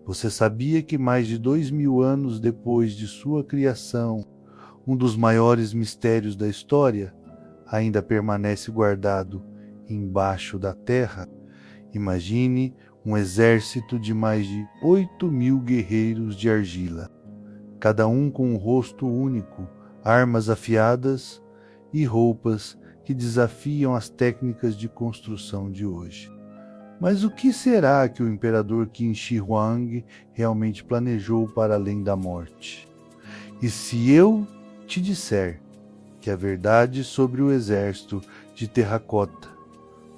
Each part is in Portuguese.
Você sabia que mais de 2000 anos depois de sua criação, um dos maiores mistérios da história ainda permanece guardado embaixo da terra? Imagine um exército de mais de 8.000 guerreiros de argila, cada um com um rosto único, armas afiadas e roupas que desafiam as técnicas de construção de hoje. Mas o que será que o imperador Qin Shi Huang realmente planejou para além da morte? E se eu te disser que a verdade sobre o exército de terracota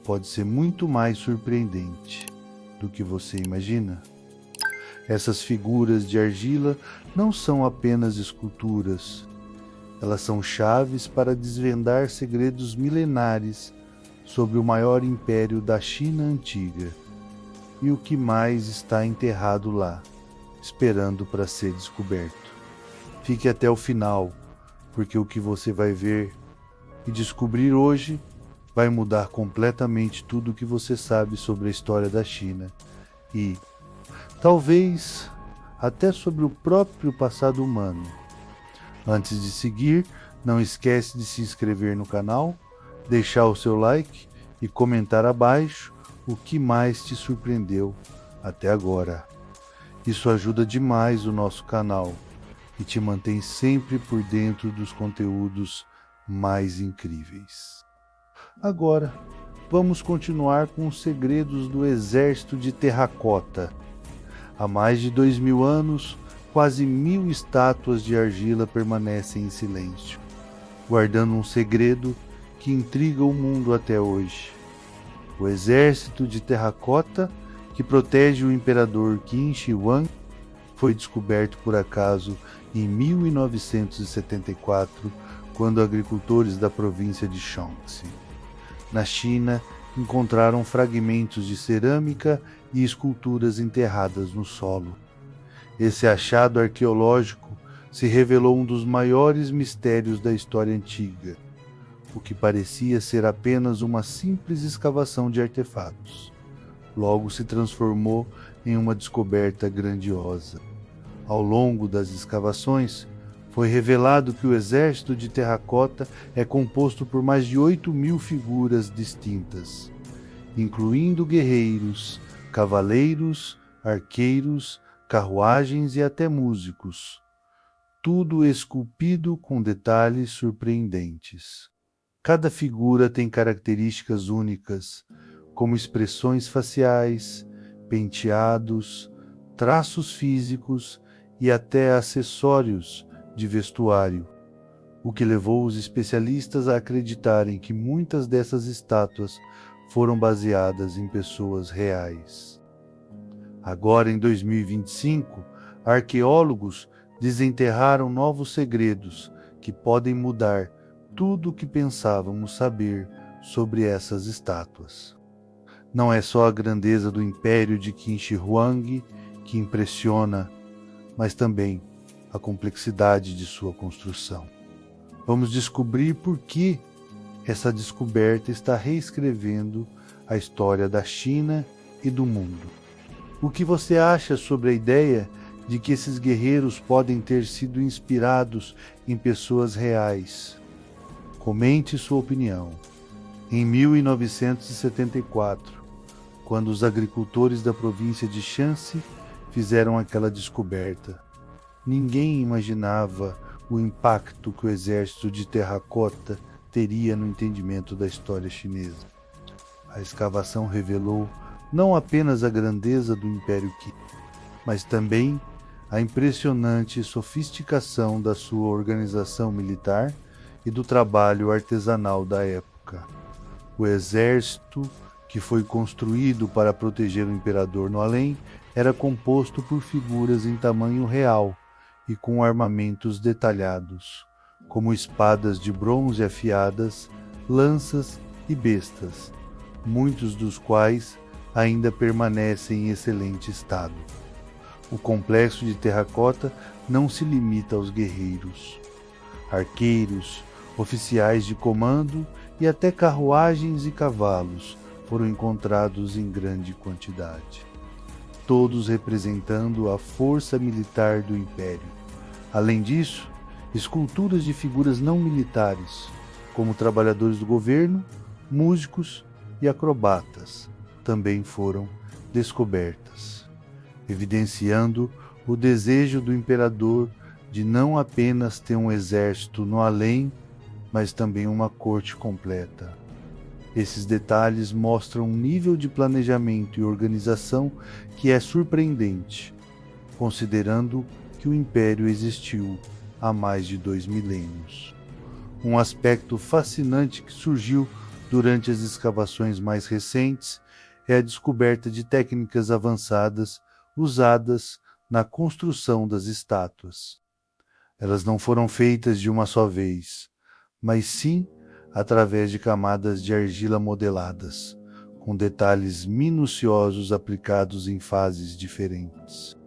pode ser muito mais surpreendente do que você imagina? Essas figuras de argila não são apenas esculturas. Elas são chaves para desvendar segredos milenares sobre o maior império da China antiga e o que mais está enterrado lá, esperando para ser descoberto. Fique até o final, porque o que você vai ver e descobrir hoje vai mudar completamente tudo o que você sabe sobre a história da China e, talvez, até sobre o próprio passado humano. Antes de seguir, não esquece de se inscrever no canal, deixar o seu like e comentar abaixo o que mais te surpreendeu até agora. Isso ajuda demais o nosso canal e te mantém sempre por dentro dos conteúdos mais incríveis. Agora, vamos continuar com os segredos do exército de terracota. Há mais de 2000 anos, quase 1000 estátuas de argila permanecem em silêncio, guardando um segredo que intriga o mundo até hoje. O exército de terracota que protege o imperador Qin Shi Huang foi descoberto por acaso em 1974, quando agricultores da província de Shaanxi, na China, encontraram fragmentos de cerâmica e esculturas enterradas no solo. Esse achado arqueológico se revelou um dos maiores mistérios da história antiga, o que parecia ser apenas uma simples escavação de artefatos. Logo se transformou em uma descoberta grandiosa. Ao longo das escavações, foi revelado que o exército de terracota é composto por mais de 8.000 figuras distintas, incluindo guerreiros, cavaleiros, arqueiros, carruagens e até músicos, tudo esculpido com detalhes surpreendentes. Cada figura tem características únicas, como expressões faciais, penteados, traços físicos e até acessórios de vestuário, o que levou os especialistas a acreditarem que muitas dessas estátuas foram baseadas em pessoas reais. Agora, em 2025, arqueólogos desenterraram novos segredos que podem mudar tudo o que pensávamos saber sobre essas estátuas. Não é só a grandeza do império de Qin Shi Huang que impressiona, mas também a complexidade de sua construção. Vamos descobrir por que essa descoberta está reescrevendo a história da China e do mundo. O que você acha sobre a ideia de que esses guerreiros podem ter sido inspirados em pessoas reais? Comente sua opinião. Em 1974, quando os agricultores da província de Shaanxi fizeram aquela descoberta, ninguém imaginava o impacto que o exército de terracota teria no entendimento da história chinesa. A escavação revelou não apenas a grandeza do Império Qin, mas também a impressionante sofisticação da sua organização militar e do trabalho artesanal da época. O exército, que foi construído para proteger o imperador no além, era composto por figuras em tamanho real e com armamentos detalhados, como espadas de bronze afiadas, lanças e bestas, muitos dos quais ainda permanecem em excelente estado. O complexo de terracota não se limita aos guerreiros. Arqueiros, oficiais de comando e até carruagens e cavalos foram encontrados em grande quantidade. todos representando a força militar do Império. Além disso, esculturas de figuras não militares, como trabalhadores do governo, músicos e acrobatas, também foram descobertas, evidenciando o desejo do imperador de não apenas ter um exército no além, mas também uma corte completa. Esses detalhes mostram um nível de planejamento e organização que é surpreendente, considerando que o Império existiu há mais de 2 milênios. Um aspecto fascinante que surgiu durante as escavações mais recentes é a descoberta de técnicas avançadas usadas na construção das estátuas. Elas não foram feitas de uma só vez, mas sim através de camadas de argila modeladas, com detalhes minuciosos aplicados em fases diferentes.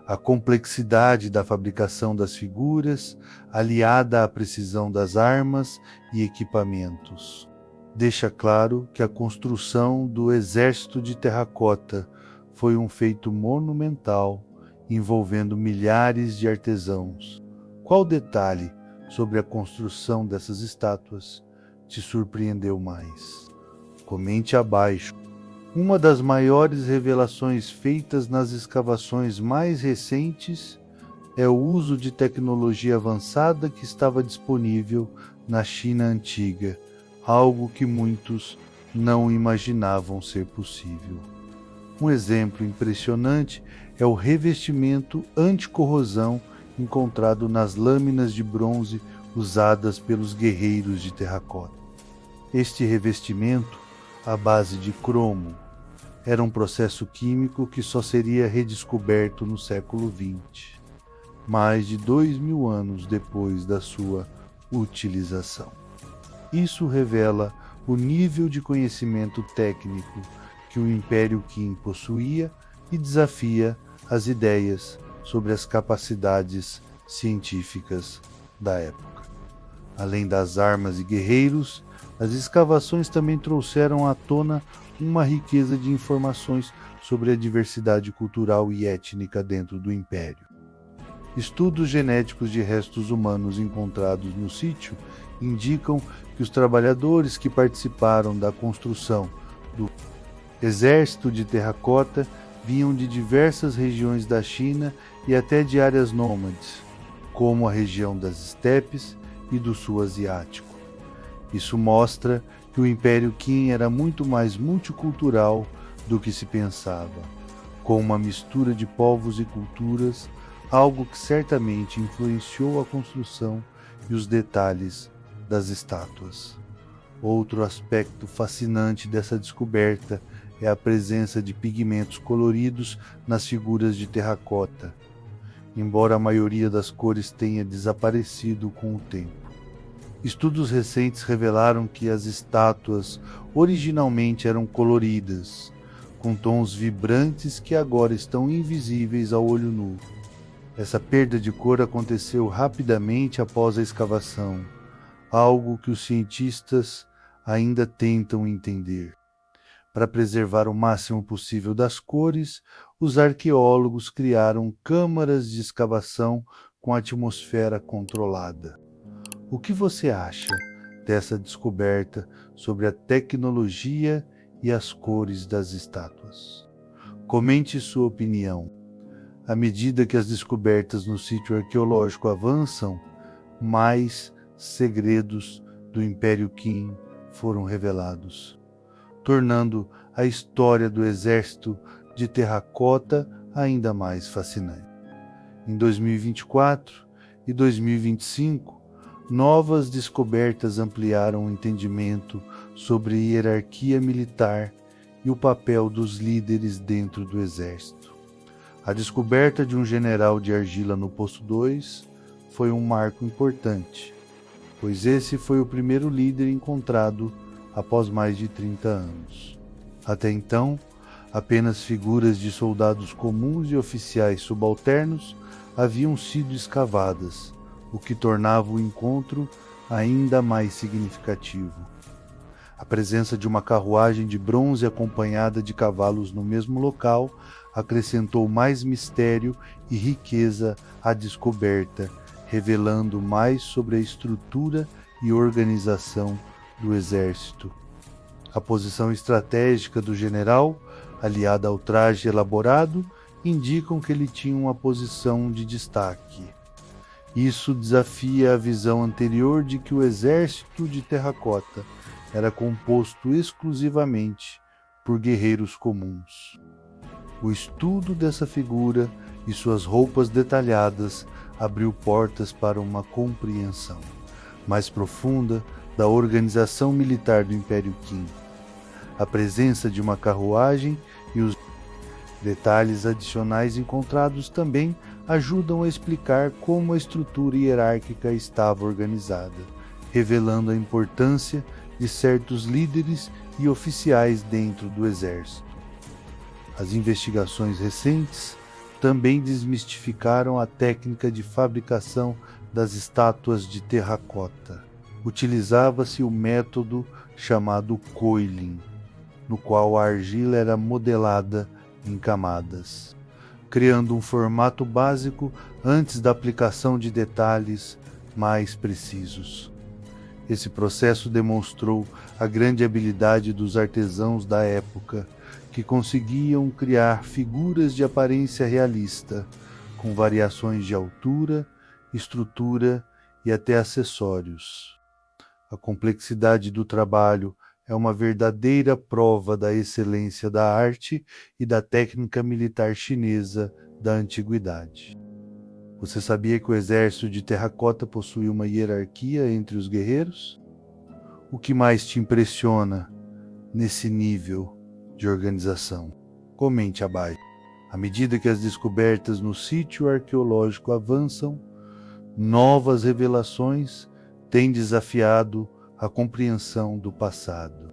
A complexidade da fabricação das figuras, aliada à precisão das armas e equipamentos, deixa claro que a construção do exército de terracota foi um feito monumental envolvendo milhares de artesãos. Qual detalhe sobre a construção dessas estátuas te surpreendeu mais? Comente abaixo. Uma das maiores revelações feitas nas escavações mais recentes é o uso de tecnologia avançada que estava disponível na China antiga, algo que muitos não imaginavam ser possível. Um exemplo impressionante é o revestimento anticorrosão encontrado nas lâminas de bronze usadas pelos guerreiros de terracota. Este revestimento, à base de cromo, era um processo químico que só seria redescoberto no século XX, mais de 2.000 anos depois da sua utilização. Isso revela o nível de conhecimento técnico que o Império Qin possuía e desafia as ideias sobre as capacidades científicas da época. Além das armas e guerreiros, as escavações também trouxeram à tona uma riqueza de informações sobre a diversidade cultural e étnica dentro do Império. Estudos genéticos de restos humanos encontrados no sítio indicam que os trabalhadores que participaram da construção do exército de terracota vinham de diversas regiões da China e até de áreas nômades, como a região das estepes e do sul asiático. Isso mostra que o Império Qin era muito mais multicultural do que se pensava, com uma mistura de povos e culturas, algo que certamente influenciou a construção e os detalhes das estátuas. Outro aspecto fascinante dessa descoberta é a presença de pigmentos coloridos nas figuras de terracota, embora a maioria das cores tenha desaparecido com o tempo. Estudos recentes revelaram que as estátuas originalmente eram coloridas, com tons vibrantes que agora estão invisíveis ao olho nu. Essa perda de cor aconteceu rapidamente após a escavação, algo que os cientistas ainda tentam entender. Para preservar o máximo possível das cores, os arqueólogos criaram câmaras de escavação com atmosfera controlada. O que você acha dessa descoberta sobre a tecnologia e as cores das estátuas? Comente sua opinião. À medida que as descobertas no sítio arqueológico avançam, mais segredos do Império Qin foram revelados, tornando a história do exército de terracota ainda mais fascinante. Em 2024 e 2025, novas descobertas ampliaram o entendimento sobre a hierarquia militar e o papel dos líderes dentro do exército. A descoberta de um general de argila no Poço 2 foi um marco importante, pois esse foi o primeiro líder encontrado após mais de 30 anos. Até então, apenas figuras de soldados comuns e oficiais subalternos haviam sido escavadas, o que tornava o encontro ainda mais significativo. A presença de uma carruagem de bronze acompanhada de cavalos no mesmo local acrescentou mais mistério e riqueza à descoberta, revelando mais sobre a estrutura e organização do exército. A posição estratégica do general, aliada ao traje elaborado, indicam que ele tinha uma posição de destaque. Isso desafia a visão anterior de que o exército de terracota era composto exclusivamente por guerreiros comuns. O estudo dessa figura e suas roupas detalhadas abriu portas para uma compreensão mais profunda da organização militar do Império Qin. A presença de uma carruagem e os detalhes adicionais encontrados também ajudam a explicar como a estrutura hierárquica estava organizada, revelando a importância de certos líderes e oficiais dentro do exército. As investigações recentes também desmistificaram a técnica de fabricação das estátuas de terracota. Utilizava-se o método chamado coiling, no qual a argila era modelada em camadas, criando um formato básico antes da aplicação de detalhes mais precisos. Esse processo demonstrou a grande habilidade dos artesãos da época, que conseguiam criar figuras de aparência realista, com variações de altura, estrutura e até acessórios. A complexidade do trabalho é uma verdadeira prova da excelência da arte e da técnica militar chinesa da antiguidade. Você sabia que o exército de terracota possui uma hierarquia entre os guerreiros? O que mais te impressiona nesse nível de organização? Comente abaixo. À medida que as descobertas no sítio arqueológico avançam, novas revelações têm desafiado a compreensão do passado.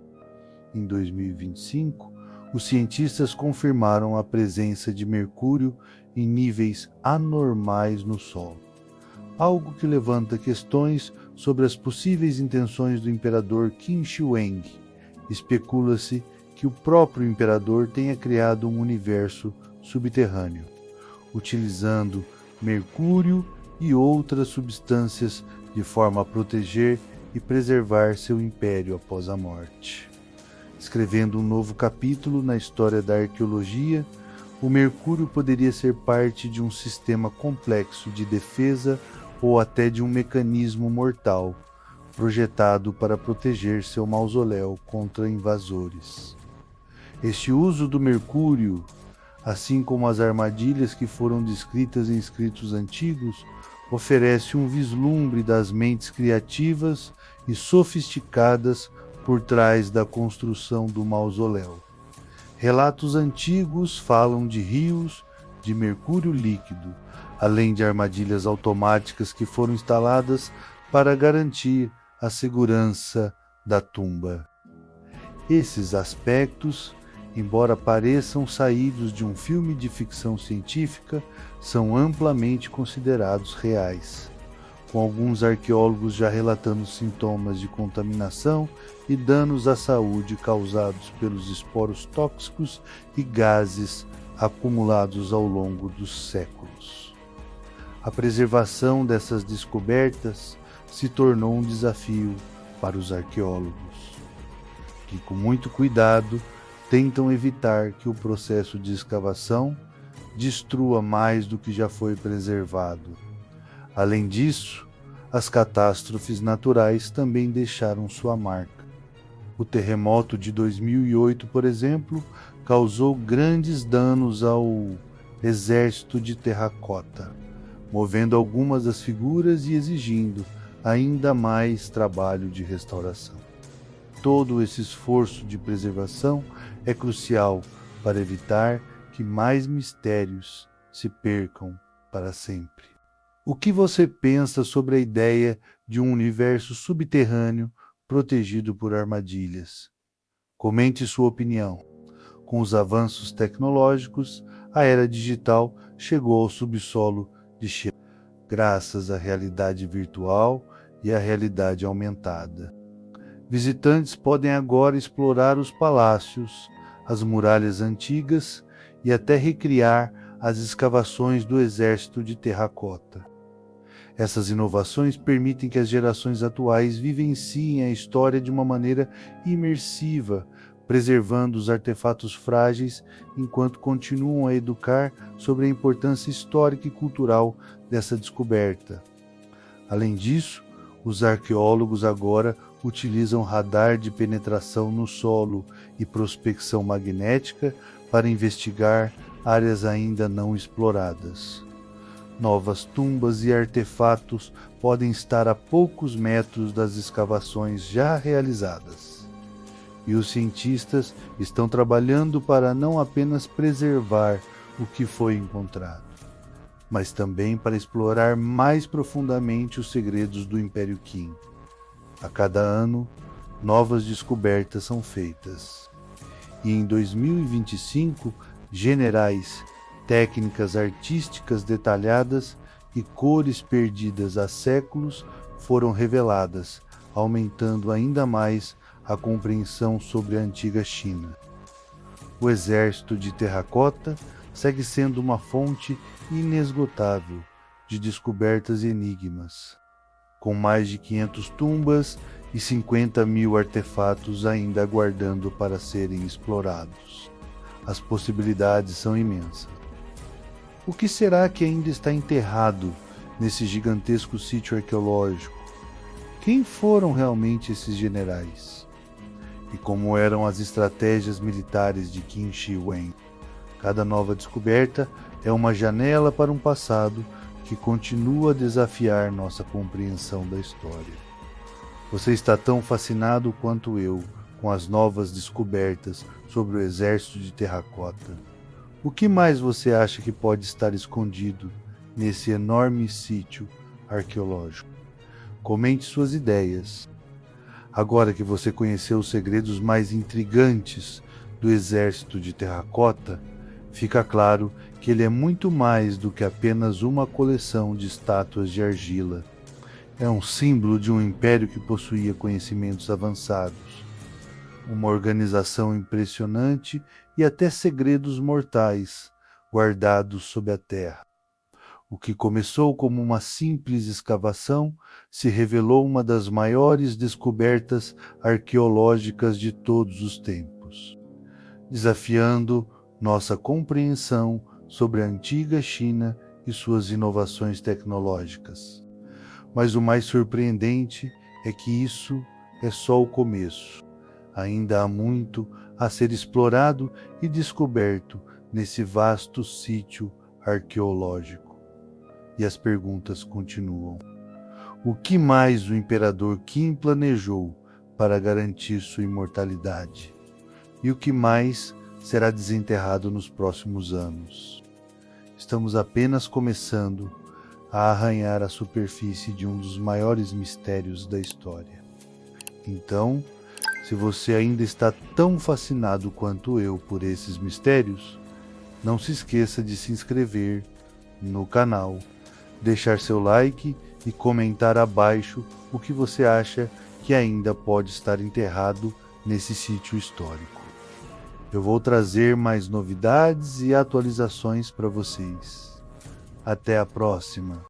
Em 2025, os cientistas confirmaram a presença de mercúrio em níveis anormais no solo, algo que levanta questões sobre as possíveis intenções do imperador Qin Shi Huang. Especula-se que o próprio imperador tenha criado um universo subterrâneo, utilizando mercúrio e outras substâncias de forma a proteger e preservar seu império após a morte. Escrevendo um novo capítulo na história da arqueologia, o mercúrio poderia ser parte de um sistema complexo de defesa ou até de um mecanismo mortal, projetado para proteger seu mausoléu contra invasores. Este uso do mercúrio, assim como as armadilhas que foram descritas em escritos antigos, oferece um vislumbre das mentes criativas e sofisticadas por trás da construção do mausoléu. Relatos antigos falam de rios de mercúrio líquido, além de armadilhas automáticas que foram instaladas para garantir a segurança da tumba. Esses aspectos, embora pareçam saídos de um filme de ficção científica, são amplamente considerados reais, com alguns arqueólogos já relatando sintomas de contaminação e danos à saúde causados pelos esporos tóxicos e gases acumulados ao longo dos séculos. A preservação dessas descobertas se tornou um desafio para os arqueólogos, que com muito cuidado tentam evitar que o processo de escavação destrua mais do que já foi preservado. Além disso, as catástrofes naturais também deixaram sua marca. O terremoto de 2008, por exemplo, causou grandes danos ao exército de terracota, movendo algumas das figuras e exigindo ainda mais trabalho de restauração. Todo esse esforço de preservação é crucial para evitar que mais mistérios se percam para sempre. O que você pensa sobre a ideia de um universo subterrâneo protegido por armadilhas? Comente sua opinião. Com os avanços tecnológicos, a era digital chegou ao subsolo de Shenzhen, graças à realidade virtual e à realidade aumentada. Visitantes podem agora explorar os palácios, as muralhas antigas e até recriar as escavações do exército de terracota. Essas inovações permitem que as gerações atuais vivenciem a história de uma maneira imersiva, preservando os artefatos frágeis enquanto continuam a educar sobre a importância histórica e cultural dessa descoberta. Além disso, os arqueólogos agora utilizam radar de penetração no solo e prospecção magnética para investigar áreas ainda não exploradas. Novas tumbas e artefatos podem estar a poucos metros das escavações já realizadas. E os cientistas estão trabalhando para não apenas preservar o que foi encontrado, mas também para explorar mais profundamente os segredos do Império Qin. A cada ano, novas descobertas são feitas. E em 2025, generais, técnicas artísticas detalhadas e cores perdidas há séculos foram reveladas, aumentando ainda mais a compreensão sobre a antiga China. O exército de terracota segue sendo uma fonte inesgotável de descobertas e enigmas, com mais de 500 tumbas e 50.000 artefatos ainda aguardando para serem explorados. As possibilidades são imensas. O que será que ainda está enterrado nesse gigantesco sítio arqueológico? Quem foram realmente esses generais? E como eram as estratégias militares de Qin Shi Huang? Cada nova descoberta é uma janela para um passado que continua a desafiar nossa compreensão da história. Você está tão fascinado quanto eu com as novas descobertas sobre o exército de terracota. O que mais você acha que pode estar escondido nesse enorme sítio arqueológico? Comente suas ideias. Agora que você conheceu os segredos mais intrigantes do exército de terracota, fica claro que ele é muito mais do que apenas uma coleção de estátuas de argila. É um símbolo de um império que possuía conhecimentos avançados, uma organização impressionante e até segredos mortais guardados sob a terra. O que começou como uma simples escavação se revelou uma das maiores descobertas arqueológicas de todos os tempos, desafiando nossa compreensão sobre a antiga China e suas inovações tecnológicas. Mas o mais surpreendente é que isso é só o começo. Ainda há muito a ser explorado e descoberto nesse vasto sítio arqueológico. E as perguntas continuam. O que mais o imperador Qin planejou para garantir sua imortalidade? E o que mais será desenterrado nos próximos anos? Estamos apenas começando a arranhar a superfície de um dos maiores mistérios da história. Então, se você ainda está tão fascinado quanto eu por esses mistérios, não se esqueça de se inscrever no canal, deixar seu like e comentar abaixo o que você acha que ainda pode estar enterrado nesse sítio histórico. Eu vou trazer mais novidades e atualizações para vocês. Até a próxima!